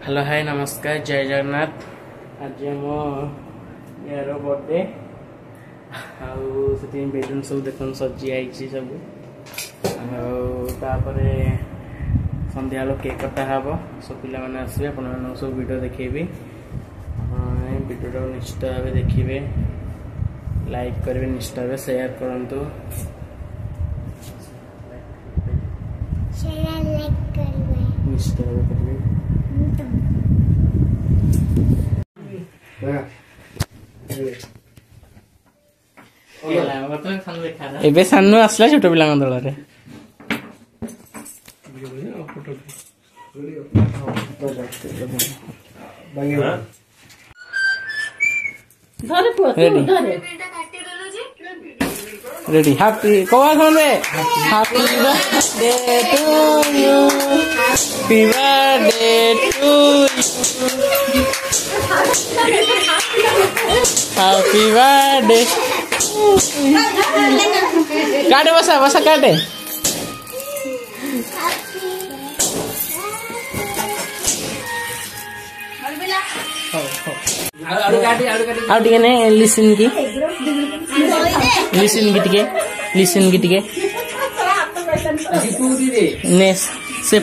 Hello hi नमस्कार जय जगन्नाथ। आज मो यार बर्थडे आउ बेलून सब देख सजी आई सब संध्या केक कटा हम सब पिला मैंने आसवे आप सब वीडियो देखेबी वीडियो निश्चित भाव देखिए लाइक करेंगे निश्चित भाव शेयर करंतु निश्चित भाव करेंगे एबे सानू आसला छोट पिला दल रेडी हैप्पी कवा खोले happy birthday to you happy birthday to you happy birthday काटे बसा बसा काटे आउटे ने लिसन की टिके ने से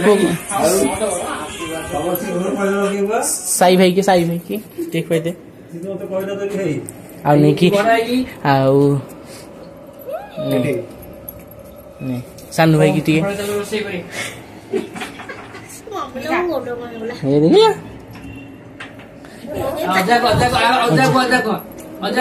साई भाई की देख पाए आउ नहीं की आउ सानू भाई की टिके अजा